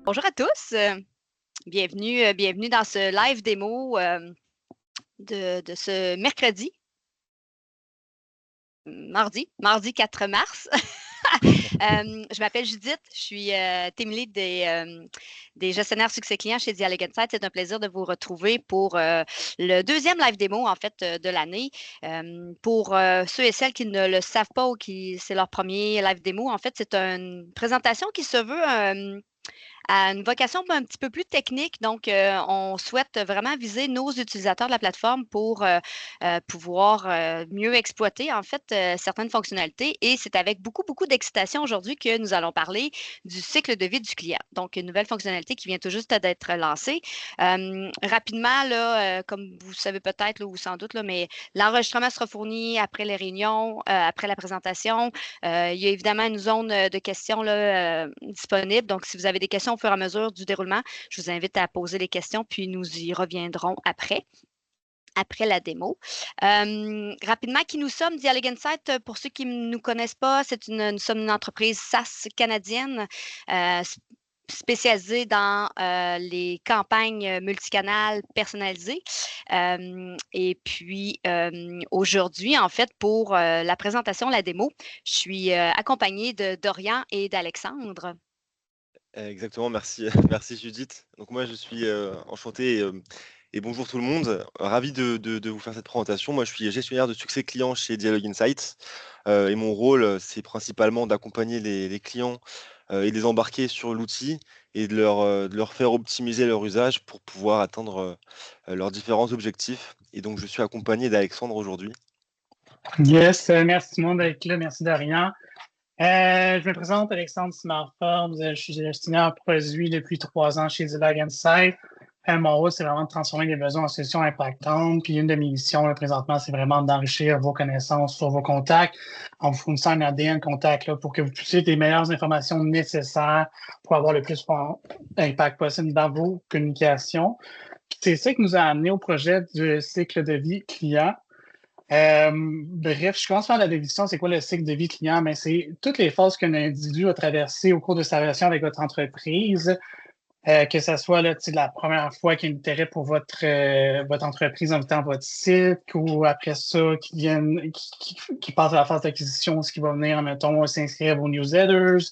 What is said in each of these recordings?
Bonjour à tous, bienvenue dans ce live démo de ce mercredi, mardi 4 mars. Je m'appelle Judith, je suis team lead des gestionnaires succès clients chez The Elegant Site. C'est un plaisir de vous retrouver pour le deuxième live démo en fait de l'année. Pour ceux et celles qui ne le savent pas ou qui c'est leur premier live démo, en fait, c'est une présentation qui se veut à une vocation un petit peu plus technique. Donc, on souhaite vraiment viser nos utilisateurs de la plateforme pour pouvoir mieux exploiter, en fait, certaines fonctionnalités. Et c'est avec beaucoup d'excitation aujourd'hui que nous allons parler du cycle de vie du client. Donc, une nouvelle fonctionnalité qui vient tout juste d'être lancée. Rapidement, là, comme vous savez peut-être ou sans doute, là, mais l'enregistrement sera fourni après les réunions, après la présentation. Il y a évidemment une zone de questions là, disponible. Donc, si vous avez des questions au fur et à mesure du déroulement, je vous invite à poser les questions, puis nous y reviendrons après la démo. Rapidement, qui nous sommes, The Elegant Site, pour ceux qui ne nous connaissent pas, nous sommes une entreprise SaaS canadienne spécialisée dans les campagnes multicanales personnalisées. Et puis, aujourd'hui, en fait, pour la présentation, la démo, je suis accompagnée de Dorian et d'Alexandre. Exactement, merci, merci Judith. Donc moi je suis enchanté et bonjour tout le monde. Ravi de vous faire cette présentation. Moi je suis gestionnaire de succès client chez Dialogue Insights et mon rôle c'est principalement d'accompagner les clients et de les embarquer sur l'outil et de leur faire optimiser leur usage pour pouvoir atteindre leurs différents objectifs. Et donc je suis accompagné d'Alexandre aujourd'hui. Yes, merci tout le monde d'être là. Merci Dorian. Je me présente Alexandre Smartford. Je suis gestionnaire produit depuis 3 ans chez The Elegant Site. Mon rôle, c'est vraiment de transformer les besoins en solutions impactantes. Puis une de mes missions là, présentement, c'est vraiment d'enrichir vos connaissances sur vos contacts en vous fournissant un ADN contact là, pour que vous puissiez des meilleures informations nécessaires pour avoir le plus d'impact possible dans vos communications. C'est ça qui nous a amené au projet du cycle de vie client. Bref, je commence par la définition. C'est quoi le cycle de vie client? Mais c'est toutes les phases qu'un individu a traversées au cours de sa relation avec votre entreprise. Que ce soit là, la première fois qu'il y a un intérêt pour votre entreprise en visitant votre site, ou après ça, qui passe à la phase d'acquisition, ce qui va venir, mettons, s'inscrire à vos newsletters,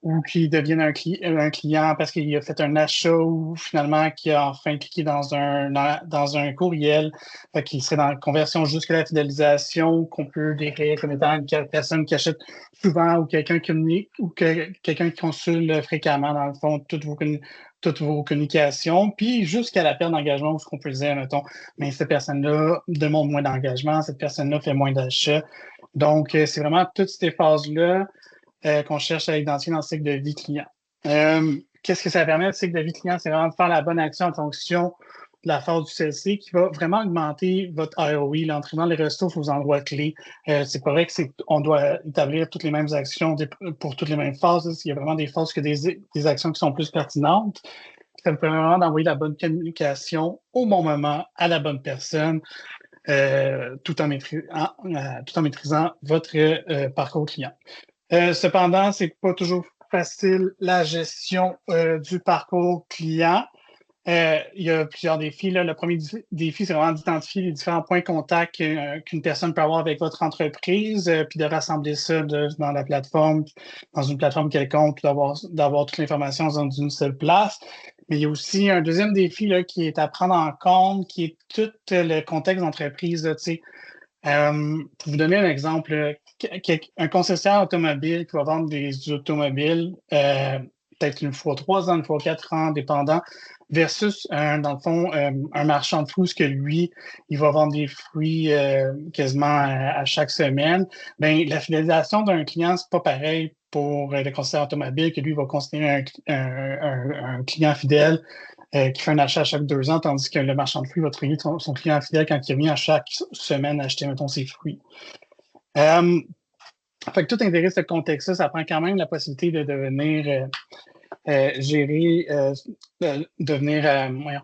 ou qui devienne un client parce qu'il a fait un achat ou finalement qui a enfin cliqué dans un courriel, qui serait dans la conversion jusqu'à la fidélisation, qu'on peut décrire comme étant une personne qui achète souvent ou quelqu'un quelqu'un qui consulte fréquemment, dans le fond, toutes vos communications, puis jusqu'à la perte d'engagement, où ce qu'on peut dire, mettons, mais cette personne-là demande moins d'engagement, cette personne-là fait moins d'achats. Donc, c'est vraiment toutes ces phases-là qu'on cherche à identifier dans le cycle de vie client. Qu'est-ce que ça permet, le cycle de vie client? C'est vraiment de faire la bonne action en fonction de la phase du CLC qui va vraiment augmenter votre ROI, l'entraînement des ressources aux endroits clés. C'est pas vrai qu'on doit établir toutes les mêmes actions pour toutes les mêmes phases. Il y a vraiment des phases que des actions qui sont plus pertinentes. Ça vous permet vraiment d'envoyer la bonne communication au bon moment à la bonne personne, tout en maîtrisant votre parcours client. Cependant, c'est pas toujours facile la gestion du parcours client. Il y a plusieurs défis. Là. Le premier défi, c'est vraiment d'identifier les différents points de contact qu'une personne peut avoir avec votre entreprise, puis de rassembler ça dans la plateforme, dans une plateforme quelconque, puis d'avoir toute l'information dans une seule place. Mais il y a aussi un deuxième défi là, qui est à prendre en compte, qui est tout le contexte d'entreprise. Pour vous donner un exemple, un concessionnaire automobile qui va vendre des automobiles, peut-être une fois 3 ans, une fois 4 ans, dépendant, versus, dans le fond, un marchand de fruits que lui, il va vendre des fruits quasiment à chaque semaine. Ben, la fidélisation d'un client, c'est pas pareil pour le concessionnaire automobile que lui va considérer un client fidèle qui fait un achat à chaque 2 ans, tandis que le marchand de fruits va trouver son client fidèle quand il revient à chaque semaine acheter, mettons, ses fruits. Fait que tout intérêt ce contexte-là, ça prend quand même la possibilité de devenir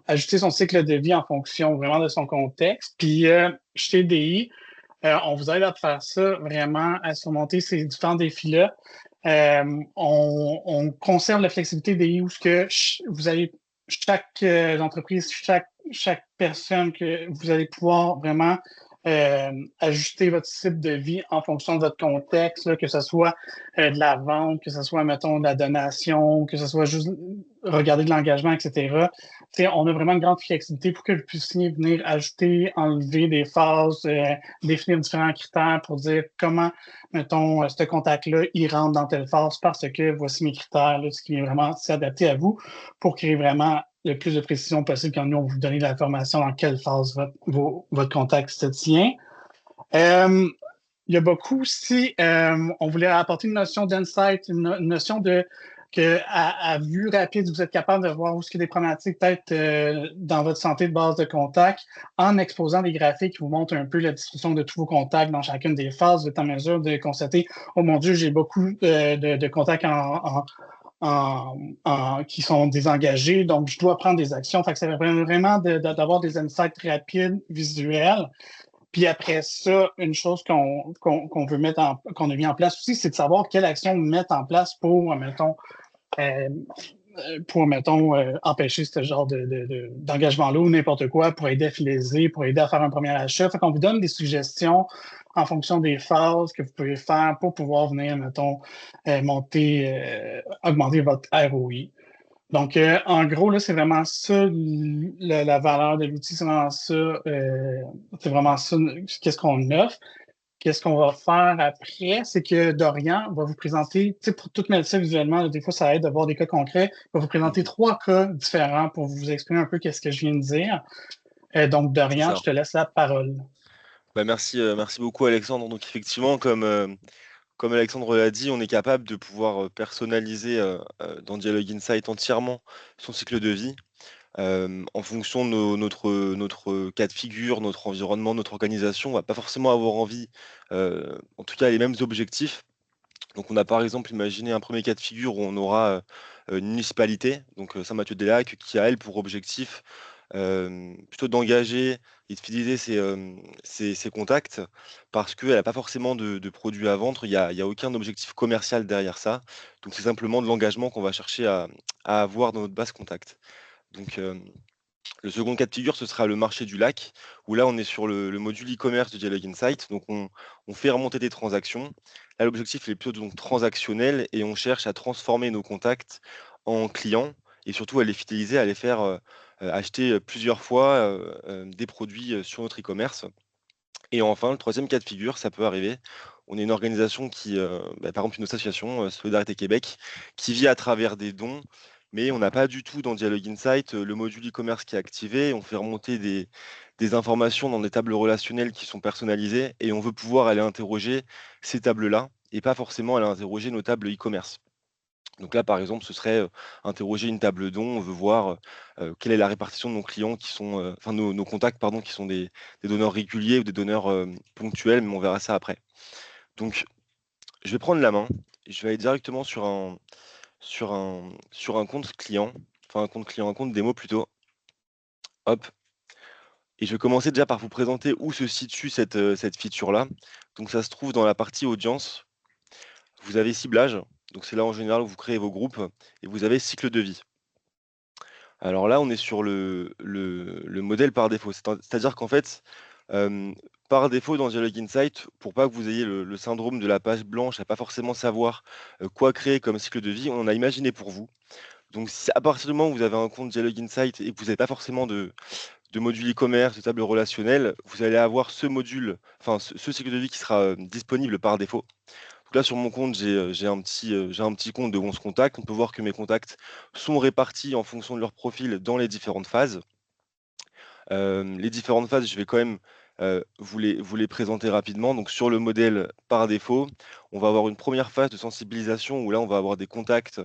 ajuster son cycle de vie en fonction vraiment de son contexte. Puis chez DI, on vous aide à faire ça vraiment, à surmonter ces différents défis-là. On conserve la flexibilité des use que vous allez, chaque entreprise, chaque personne, que vous allez pouvoir vraiment ajuster votre cycle de vie en fonction de votre contexte, là, que ce soit de la vente, que ce soit, mettons, de la donation, que ce soit juste regarder de l'engagement, etc. T'sais, on a vraiment une grande flexibilité pour que vous puissiez venir ajouter, enlever des phases, définir différents critères pour dire comment, mettons, ce contact-là, il rentre dans telle phase parce que voici mes critères, là, ce qui est vraiment s'adapter à vous pour créer vraiment le plus de précision possible quand nous, on vous donne l'information dans quelle phase votre contact se tient. Il y a beaucoup aussi, on voulait apporter une notion d'insight, une notion de que à vue rapide, vous êtes capable de voir où est-ce qu'il y a des problématiques peut-être dans votre santé de base de contact en exposant des graphiques qui vous montrent un peu la distribution de tous vos contacts dans chacune des phases. Vous êtes en mesure de constater, oh mon Dieu, j'ai beaucoup de contacts qui sont désengagés, donc je dois prendre des actions. Fait que ça permet vraiment d'avoir des insights rapides, visuels. Puis après ça, une chose qu'on veut qu'on a mis en place aussi, c'est de savoir quelle action mettre en place pour, mettons, empêcher ce genre d'engagement-là ou n'importe quoi, pour aider à fidéliser, pour aider à faire un premier achat. Fait qu'on vous donne des suggestions en fonction des phases que vous pouvez faire pour pouvoir venir, mettons, augmenter votre ROI. Donc, en gros, là, c'est vraiment ça, la valeur de l'outil, c'est vraiment ça, qu'est-ce qu'on offre. Qu'est-ce qu'on va faire après, c'est que Dorian va vous présenter, pour tout mettre ça visuellement, des fois, ça aide d'avoir des cas concrets. Il va vous présenter 3 cas différents pour vous exprimer un peu qu'est-ce que je viens de dire. Donc, Dorian, je te laisse la parole. Merci beaucoup, Alexandre. Donc, effectivement, comme Alexandre l'a dit, on est capable de pouvoir personnaliser dans Dialogue Insight entièrement son cycle de vie en fonction de notre cas de figure, notre environnement, notre organisation. On va pas forcément avoir envie, en tout cas, les mêmes objectifs. Donc, on a par exemple imaginé un premier cas de figure où on aura une municipalité, donc Saint-Mathieu-des-Lacs, qui a, elle, pour objectif plutôt d'engager et de fidéliser ses contacts parce qu'elle n'a pas forcément de produits à vendre. Il y a aucun objectif commercial derrière ça. Donc, c'est simplement de l'engagement qu'on va chercher à avoir dans notre base contact. Donc, le second cas de figure, ce sera le marché du lac, où là, on est sur le module e-commerce de Dialogue Insight. Donc, on fait remonter des transactions. Là, l'objectif est plutôt donc transactionnel et on cherche à transformer nos contacts en clients et surtout à les fidéliser, à les faire acheter plusieurs fois des produits sur notre e-commerce. Et enfin, le troisième cas de figure, ça peut arriver. On est une organisation qui, par exemple, une association, Solidarité Québec, qui vit à travers des dons, mais on n'a pas du tout dans Dialogue Insight le module e-commerce qui est activé. On fait remonter des informations dans des tables relationnelles qui sont personnalisées et on veut pouvoir aller interroger ces tables-là et pas forcément aller interroger nos tables e-commerce. Donc là, par exemple, ce serait interroger une table don. On veut voir quelle est la répartition de nos clients qui sont, enfin nos contacts, pardon, qui sont des donneurs réguliers ou des donneurs ponctuels, mais on verra ça après. Donc, je vais prendre la main. Et je vais aller directement sur un compte client, enfin un compte démo plutôt. Hop. Et je vais commencer déjà par vous présenter où se situe cette feature-là. Donc, ça se trouve dans la partie audience. Vous avez ciblage. Donc, c'est là en général où vous créez vos groupes et vous avez cycle de vie. Alors là, on est sur le modèle par défaut. C'est-à-dire qu'en fait, par défaut dans Dialogue Insight, pour pas que vous ayez le syndrome de la page blanche, à pas forcément savoir quoi créer comme cycle de vie, on a imaginé pour vous. Donc, à partir du moment où vous avez un compte Dialogue Insight et que vous n'avez pas forcément de module e-commerce, de table relationnelle, vous allez avoir ce module, enfin ce cycle de vie qui sera disponible par défaut. Donc là, sur mon compte, j'ai un petit compte de 11 contacts. On peut voir que mes contacts sont répartis en fonction de leur profil dans les différentes phases. Les différentes phases, je vais quand même vous les présenter rapidement. Donc sur le modèle par défaut, on va avoir une première phase de sensibilisation où là, on va avoir des contacts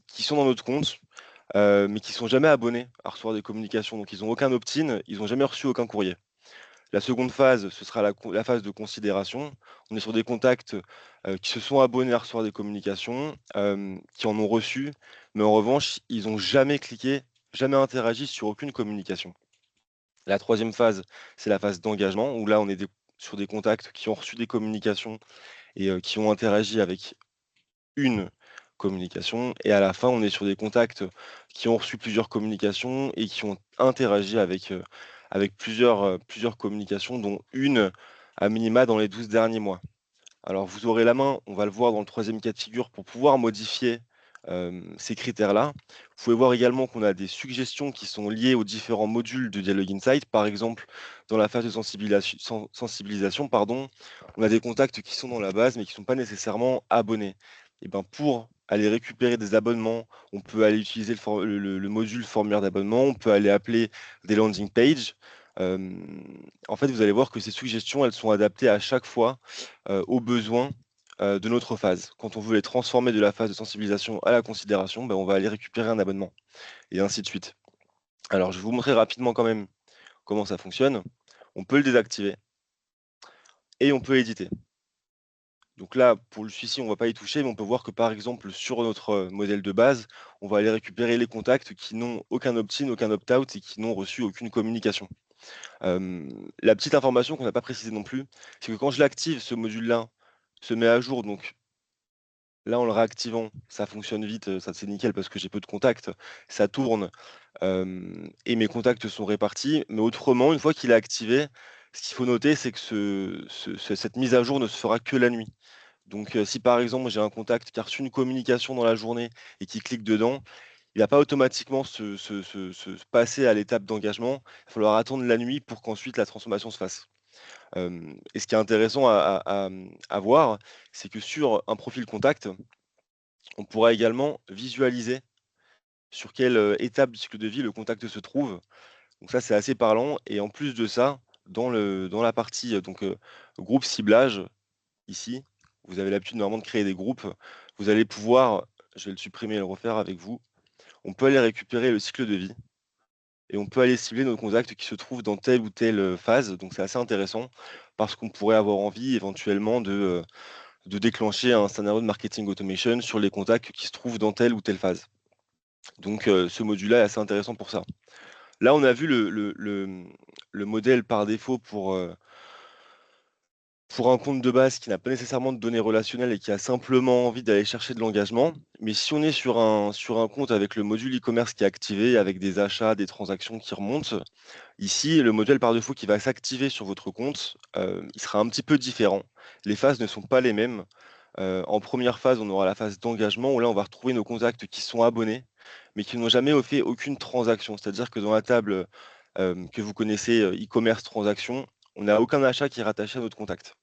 qui sont dans notre compte, mais qui ne sont jamais abonnés à recevoir des communications. Donc ils n'ont aucun opt-in, ils n'ont jamais reçu aucun courrier. La seconde phase, ce sera la phase de considération. On est sur des contacts qui se sont abonnés à recevoir des communications, qui en ont reçu, mais en revanche, ils n'ont jamais cliqué, jamais interagi sur aucune communication. La troisième phase, c'est la phase d'engagement, où là, on est sur des contacts qui ont reçu des communications et qui ont interagi avec une communication. Et à la fin, on est sur des contacts qui ont reçu plusieurs communications et qui ont interagi avec plusieurs communications, dont une à minima dans les 12 derniers mois. Alors, vous aurez la main, on va le voir dans le troisième cas de figure, pour pouvoir modifier ces critères-là. Vous pouvez voir également qu'on a des suggestions qui sont liées aux différents modules de Dialogue Insight. Par exemple, dans la phase de sensibilisation, pardon, on a des contacts qui sont dans la base, mais qui ne sont pas nécessairement abonnés. Et ben, pour aller récupérer des abonnements, on peut aller utiliser le module formulaire d'abonnement, on peut aller appeler des landing pages. En fait, vous allez voir que ces suggestions, elles sont adaptées à chaque fois aux besoins de notre phase. Quand on veut les transformer de la phase de sensibilisation à la considération, ben, on va aller récupérer un abonnement, et ainsi de suite. Alors, je vais vous montrer rapidement quand même comment ça fonctionne. On peut le désactiver et on peut l'éditer. Donc là, pour celui-ci, on ne va pas y toucher, mais on peut voir que par exemple, sur notre modèle de base, on va aller récupérer les contacts qui n'ont aucun opt-in, aucun opt-out et qui n'ont reçu aucune communication. La petite information qu'on n'a pas précisée non plus, c'est que quand je l'active, ce module-là se met à jour. Donc là, en le réactivant, ça fonctionne vite, ça c'est nickel parce que j'ai peu de contacts, ça tourne et mes contacts sont répartis. Mais autrement, une fois qu'il est activé, ce qu'il faut noter, c'est que cette mise à jour ne se fera que la nuit. Donc si par exemple j'ai un contact qui a reçu une communication dans la journée et qui clique dedans, il ne va pas automatiquement se passer à l'étape d'engagement. Il va falloir attendre la nuit pour qu'ensuite la transformation se fasse. Et ce qui est intéressant à voir, c'est que sur un profil contact, on pourra également visualiser sur quelle étape du cycle de vie le contact se trouve. Donc ça, c'est assez parlant. Et en plus de ça, dans la partie groupe ciblage, ici, vous avez l'habitude normalement de créer des groupes. Vous allez pouvoir, je vais le supprimer et le refaire avec vous, on peut aller récupérer le cycle de vie et on peut aller cibler nos contacts qui se trouvent dans telle ou telle phase. Donc c'est assez intéressant parce qu'on pourrait avoir envie éventuellement de déclencher un scénario de marketing automation sur les contacts qui se trouvent dans telle ou telle phase. Donc ce module-là est assez intéressant pour ça. Là, on a vu le modèle par défaut pour un compte de base qui n'a pas nécessairement de données relationnelles et qui a simplement envie d'aller chercher de l'engagement. Mais si on est sur un compte avec le module e-commerce qui est activé, avec des achats, des transactions qui remontent, ici, le modèle par défaut qui va s'activer sur votre compte, il sera un petit peu différent. Les phases ne sont pas les mêmes. En première phase, on aura la phase d'engagement où là, on va retrouver nos contacts qui sont abonnés, mais qui n'ont jamais fait aucune transaction. C'est-à-dire que dans la table que vous connaissez, e-commerce transaction, on n'a aucun achat qui est rattaché à notre contact.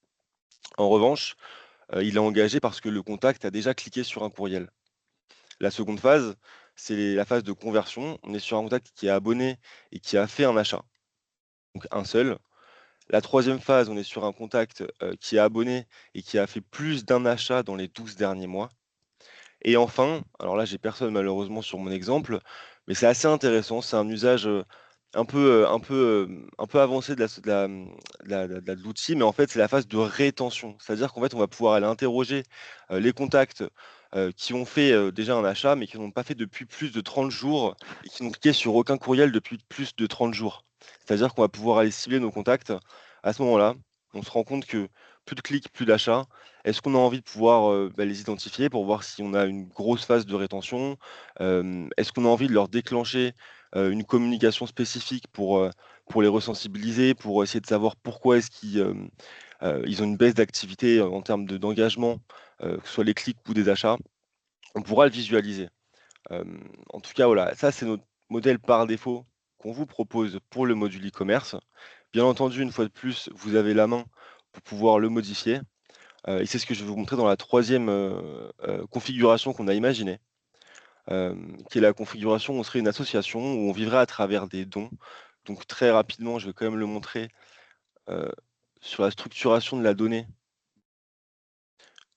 En revanche, il est engagé parce que le contact a déjà cliqué sur un courriel. La seconde phase, c'est la phase de conversion. On est sur un contact qui est abonné et qui a fait un achat. Donc un seul. La troisième phase, on est sur un contact qui est abonné et qui a fait plus d'un achat dans les 12 derniers mois. Et enfin, alors là, j'ai personne malheureusement sur mon exemple, mais c'est assez intéressant. C'est un usage un peu avancé de l'outil, mais en fait, c'est la phase de rétention. C'est-à-dire qu'en fait, on va pouvoir aller interroger les contacts qui ont fait déjà un achat, mais qui n'ont pas fait depuis plus de 30 jours et qui n'ont cliqué sur aucun courriel depuis plus de 30 jours. C'est-à-dire qu'on va pouvoir aller cibler nos contacts. À ce moment-là, on se rend compte que plus de clics, plus d'achats. Est-ce qu'on a envie de pouvoir les identifier pour voir si on a une grosse phase de rétention? Est-ce qu'on a envie de leur déclencher une communication spécifique pour les resensibiliser, pour essayer de savoir pourquoi est-ce ils ont une baisse d'activité en termes d'engagement, que ce soit les clics ou des achats? On pourra le visualiser. En tout cas, voilà, ça c'est notre modèle par défaut qu'on vous propose pour le module e-commerce. Bien entendu, une fois de plus, vous avez la main pour pouvoir le modifier. Et c'est ce que je vais vous montrer dans la troisième configuration qu'on a imaginée, qui est la configuration où on serait une association, où on vivrait à travers des dons. Donc très rapidement, je vais quand même le montrer sur la structuration de la donnée.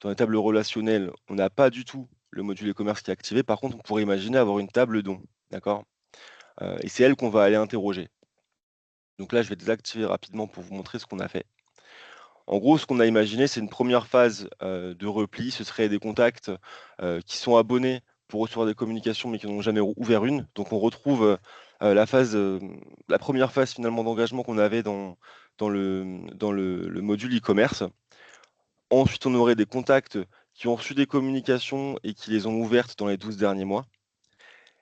Dans la table relationnelle, on n'a pas du tout le module e-commerce qui est activé. Par contre, on pourrait imaginer avoir une table dons. D'accord? Et c'est elle qu'on va aller interroger. Donc là, je vais désactiver rapidement pour vous montrer ce qu'on a fait. En gros, ce qu'on a imaginé, c'est une première phase de repli. Ce serait des contacts qui sont abonnés pour recevoir des communications, mais qui n'ont jamais ouvert une. Donc on retrouve la première phase finalement d'engagement qu'on avait dans le module e-commerce. Ensuite, on aurait des contacts qui ont reçu des communications et qui les ont ouvertes dans les 12 derniers mois.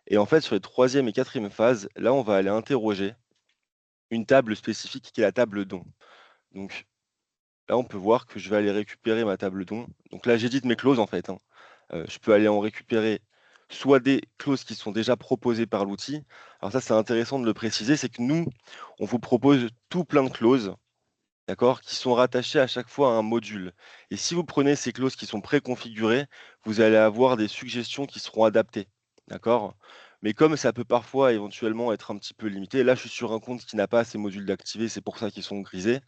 Et en fait, sur les 3e et 4e phases, là, on va aller interroger une table spécifique qui est la table don. Donc là, on peut voir que je vais aller récupérer ma table don. Donc là, j'édite mes clauses en fait, hein. Je peux aller en récupérer soit des clauses qui sont déjà proposées par l'outil. Alors ça, c'est intéressant de le préciser, c'est que nous, on vous propose tout plein de clauses, d'accord, qui sont rattachées à chaque fois à un module. Et si vous prenez ces clauses qui sont préconfigurées, vous allez avoir des suggestions qui seront adaptées, d'accord? Mais comme ça peut parfois éventuellement être un petit peu limité, là je suis sur un compte qui n'a pas ces modules d'activer, c'est pour ça qu'ils sont grisés.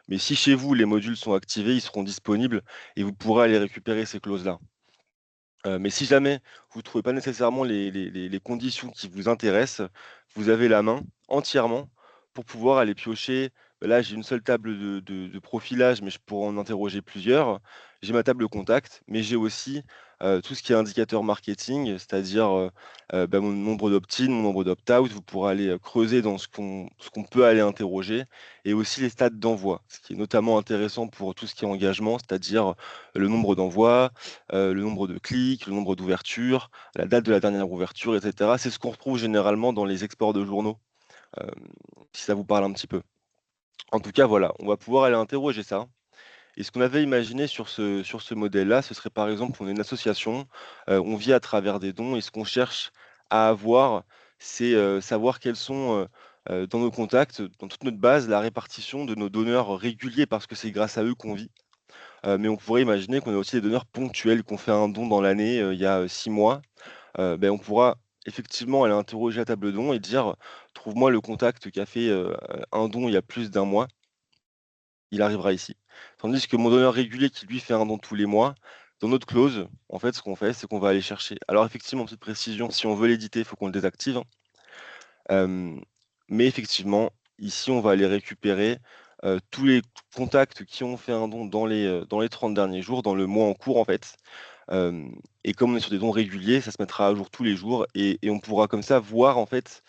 Mais si chez vous les modules sont activés, ils seront disponibles et vous pourrez aller récupérer ces clauses-là. Mais si jamais vous ne trouvez pas nécessairement les conditions qui vous intéressent, vous avez la main entièrement pour pouvoir aller piocher. Là, j'ai une seule table de profilage, mais je pourrais en interroger plusieurs. J'ai ma table contact, mais j'ai aussi tout ce qui est indicateur marketing, c'est-à-dire mon nombre d'opt-in, mon nombre d'opt-out. Vous pourrez aller creuser dans ce qu'on peut aller interroger, et aussi les stats d'envoi, ce qui est notamment intéressant pour tout ce qui est engagement, c'est-à-dire le nombre d'envois, le nombre de clics, le nombre d'ouvertures, la date de la dernière ouverture, etc. C'est ce qu'on retrouve généralement dans les exports de journaux, euh, si ça vous parle un petit peu. En tout cas, voilà, on va pouvoir aller interroger ça. Et ce qu'on avait imaginé sur ce modèle-là, ce serait par exemple, on est une association, on vit à travers des dons, et ce qu'on cherche à avoir, c'est savoir quels sont, dans nos contacts, dans toute notre base, la répartition de nos donneurs réguliers, parce que c'est grâce à eux qu'on vit. Mais on pourrait imaginer qu'on a aussi des donneurs ponctuels, qui ont fait un don dans l'année, il y a 6 mois. On pourra effectivement aller interroger la table don et dire: «Trouve-moi le contact qui a fait, un don il y a plus d'un mois, il arrivera ici». Tandis que mon donneur régulier qui lui fait un don tous les mois, dans notre clause, en fait, ce qu'on fait, c'est qu'on va aller chercher. Alors effectivement, petite précision, si on veut l'éditer, il faut qu'on le désactive, hein. Hem, mais effectivement, ici, on va aller récupérer, tous les contacts qui ont fait un don dans les 30 derniers jours, dans le mois en cours, en fait. Hem Et comme on est sur des dons réguliers, ça se mettra à jour tous les jours, et on pourra comme ça voir, en fait,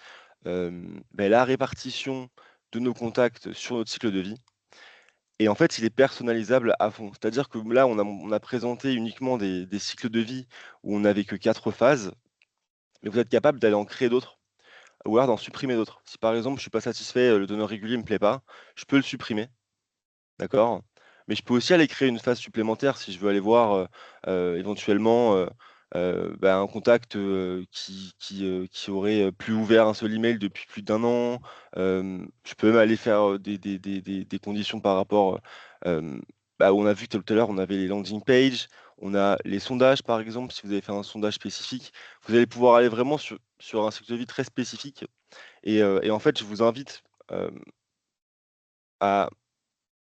la répartition de nos contacts sur notre cycle de vie. Et en fait, il est personnalisable à fond. C'est-à-dire que là, on a présenté uniquement des cycles de vie où on n'avait que 4 phases, mais vous êtes capable d'aller en créer d'autres, ou alors d'en supprimer d'autres. Si par exemple, je suis pas satisfait, le donneur régulier me plaît pas, je peux le supprimer, d'accord? Mais je peux aussi aller créer une phase supplémentaire si je veux aller voir, éventuellement, un contact, qui aurait, plus ouvert un seul email depuis plus d'1 an. Je peux même aller faire, des conditions par rapport, on a vu tout à l'heure, on avait les landing pages, on a les sondages par exemple. Si vous avez fait un sondage spécifique, vous allez pouvoir aller vraiment sur un cycle de vie très spécifique, et en fait, je vous invite, à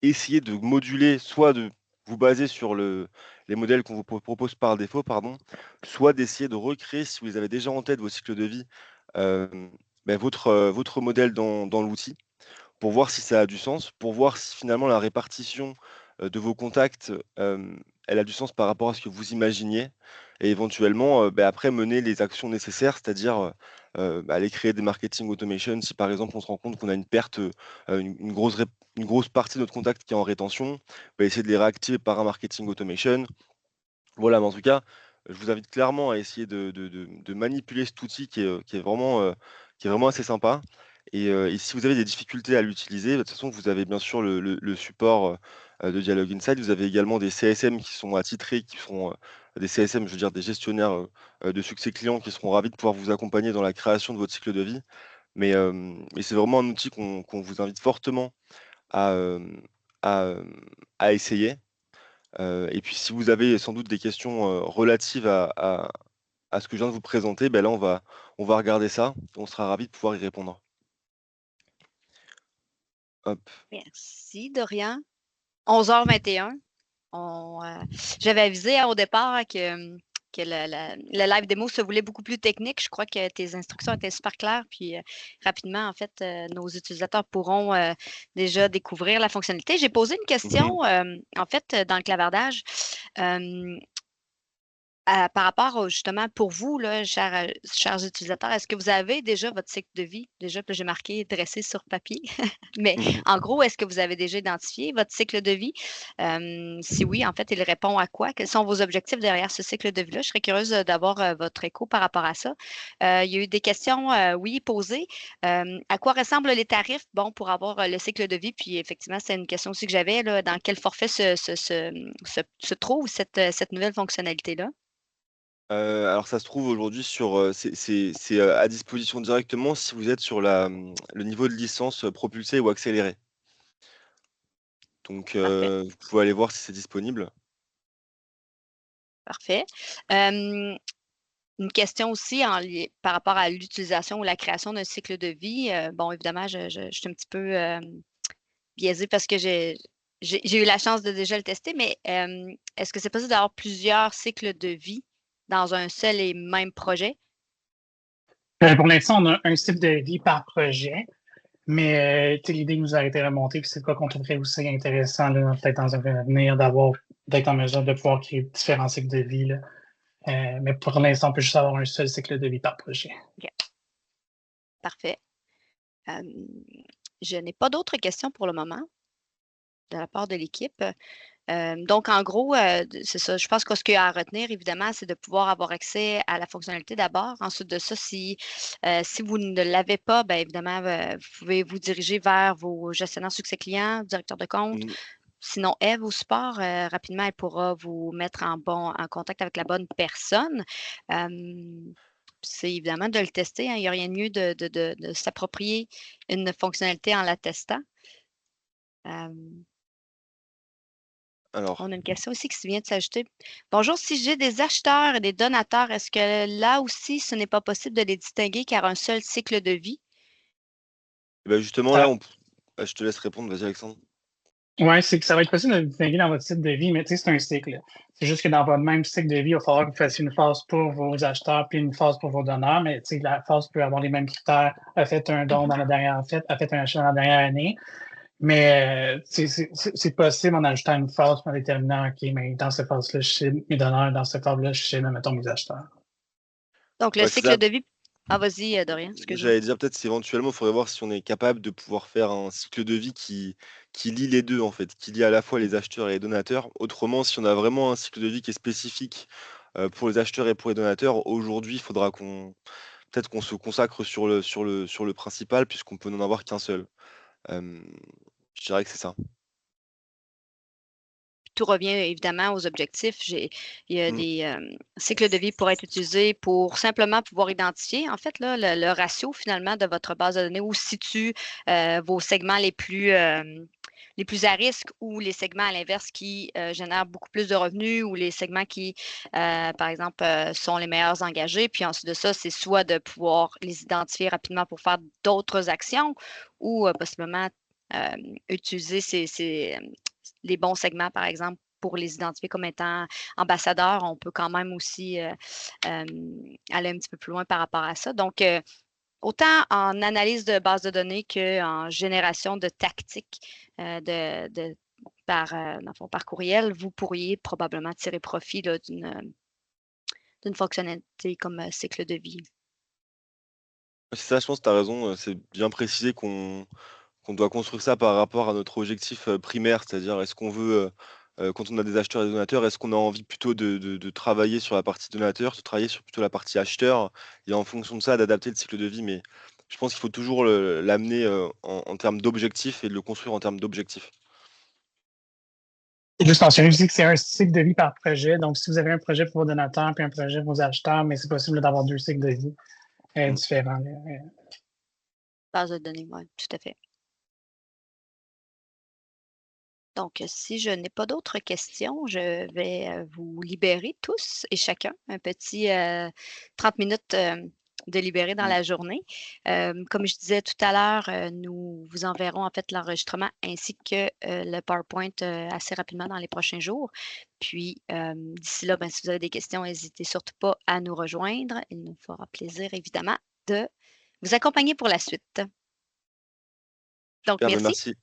essayer de moduler, soit de vous baser sur les modèles qu'on vous propose par défaut, pardon, soit d'essayer de recréer, si vous les avez déjà en tête, vos cycles de vie, votre modèle dans l'outil, pour voir si ça a du sens, pour voir si finalement la répartition, de vos contacts, elle a du sens par rapport à ce que vous imaginiez, et éventuellement, après mener les actions nécessaires, c'est-à-dire, aller créer des marketing automation. Si par exemple on se rend compte qu'on a une perte, une grosse partie de notre contact qui est en rétention, essayer de les réactiver par un marketing automation. Voilà, mais en tout cas, je vous invite clairement à essayer de manipuler cet outil qui est vraiment assez sympa, et si vous avez des difficultés à l'utiliser, de toute façon, vous avez bien sûr le support, de Dialogue Insight. Vous avez également des CSM qui sont attitrés, qui seront, des CSM, je veux dire des gestionnaires, de succès client, qui seront ravis de pouvoir vous accompagner dans la création de votre cycle de vie. Mais c'est vraiment un outil qu'on vous invite fortement à, à essayer. Et puis si vous avez sans doute des questions, relatives à ce que je viens de vous présenter, là on va regarder ça. On sera ravis de pouvoir y répondre. Hop. Merci, Dorian. 11h21. J'avais avisé, hein, au départ que le live démo se voulait beaucoup plus technique. Je crois que tes instructions étaient super claires. Puis rapidement, en fait, nos utilisateurs pourront déjà découvrir la fonctionnalité. J'ai posé une question, en fait, dans le clavardage. par rapport justement pour vous, là, chers utilisateurs, est-ce que vous avez déjà votre cycle de vie? Déjà, j'ai marqué dressé sur papier. Mais en gros, est-ce que vous avez déjà identifié votre cycle de vie? Si oui, en fait, il répond à quoi? Quels sont vos objectifs derrière ce cycle de vie-là? Je serais curieuse d'avoir votre écho par rapport à ça. Il y a eu des questions, oui, posées. À quoi ressemblent les tarifs? Bon, pour avoir le cycle de vie, puis effectivement, c'est une question aussi que j'avais, là, dans quel forfait se trouve cette nouvelle fonctionnalité-là? Alors ça se trouve aujourd'hui sur, c'est, à disposition directement si vous êtes sur le niveau de licence, propulsé ou accéléré. Donc Parfait, vous pouvez aller voir si c'est disponible. parfait. Une question aussi par rapport à l'utilisation ou la création d'un cycle de vie. Bon, évidemment, je suis un petit peu biaisée parce que j'ai eu la chance de déjà le tester, mais est-ce que c'est possible d'avoir plusieurs cycles de vie dans un seul et même projet? Pour l'instant, on a un cycle de vie par projet, mais l'idée qui nous a été remontée, puis c'est quoi qu'on trouverait aussi intéressant, là, peut-être dans un avenir, d'être en mesure de pouvoir créer différents cycles de vie. Là. Mais pour l'instant, on peut juste avoir un seul cycle de vie par projet. OK, parfait. Je n'ai pas d'autres questions pour le moment de la part de l'équipe. Donc, en gros, c'est ça. Je pense que ce qu'il y a à retenir, évidemment, c'est de pouvoir avoir accès à la fonctionnalité d'abord. Ensuite de ça, si vous ne l'avez pas, bien évidemment, vous pouvez vous diriger vers vos gestionnaires succès clients, directeurs de compte. Mmh. Sinon, Eve au support, rapidement, elle pourra vous mettre en contact avec la bonne personne. C'est évidemment de le tester, hein. Il n'y a rien de mieux de s'approprier une fonctionnalité en la testant. Alors On a une question aussi qui vient de s'ajouter. Bonjour, si j'ai des acheteurs et des donateurs, est-ce que là aussi, ce n'est pas possible de les distinguer car un seul cycle de vie? bah, justement là, Ça, je te laisse répondre, vas-y Alexandre. ouais, c'est que ça va être possible de le distinguer dans votre cycle de vie, mais c'est un cycle. C'est juste que dans votre même cycle de vie, il va falloir que vous fassiez une phase pour vos acheteurs puis une phase pour vos donneurs, mais la phase peut avoir les mêmes critères. A fait un don dans la dernière a fait un achat dans la dernière année. Mais c'est possible en ajoutant une phase en déterminant, OK, mais dans cette phase-là, je sais mes donneurs, dans cette phase-là, je sais, mettons, mes acheteurs. Donc, le Ouais, c'est ça. cycle de vie. Ah, vas-y, Dorian, excuse-moi. J'allais dire peut-être éventuellement, il faudrait voir si on est capable de pouvoir faire un cycle de vie qui lie les 2 en fait, qui lie à la fois les acheteurs et les donateurs. Autrement, si on a vraiment un cycle de vie qui est spécifique, pour les acheteurs et pour les donateurs, aujourd'hui, il faudra peut-être qu'on se consacre sur le principal puisqu'on peut n'en avoir qu'un seul. Hem, je dirais que c'est ça. Tout revient évidemment aux objectifs. Il y a Mmh. des cycles de vie pour être utilisés pour simplement pouvoir identifier, en fait, là, le ratio finalement de votre base de données où se situent vos segments les plus à risque ou les segments à l'inverse qui génèrent beaucoup plus de revenus ou les segments qui, par exemple, sont les meilleurs engagés. Puis ensuite de ça, c'est soit de pouvoir les identifier rapidement pour faire d'autres actions ou possiblement utiliser les bons segments, par exemple, pour les identifier comme étant ambassadeurs. On peut quand même aussi aller un petit peu plus loin par rapport à ça. Donc, autant en analyse de base de données qu'en génération de tactiques dans le fond, par courriel, vous pourriez probablement tirer profit là, d'une fonctionnalité comme cycle de vie. C'est ça, je pense que tu as raison, c'est bien précisé qu'on doit construire ça par rapport à notre objectif, primaire. C'est-à-dire est-ce qu'on veut, quand on a des acheteurs et des donateurs, est-ce qu'on a envie plutôt de travailler sur la partie donateur, de travailler sur plutôt la partie acheteur et en fonction de ça d'adapter le cycle de vie? Mais je pense qu'il faut toujours l'amener, en termes d'objectifs et de le construire en termes d'objectifs. Et juste mentionner aussi que c'est un cycle de vie par projet. Donc, si vous avez un projet pour vos donateurs puis un projet pour vos acheteurs, mais c'est possible d'avoir deux cycles de vie Mmh. différents. Base de données, oui, tout à fait. Donc, si je n'ai pas d'autres questions, je vais vous libérer tous et chacun un petit 30 minutes de libérer dans Mmh. la journée. Comme je disais tout à l'heure, nous vous enverrons en fait l'enregistrement ainsi que le PowerPoint assez rapidement dans les prochains jours. Puis, d'ici là, ben, si vous avez des questions, n'hésitez surtout pas à nous rejoindre. Il nous fera plaisir, évidemment, de vous accompagner pour la suite. Donc, Super, beh, merci. merci.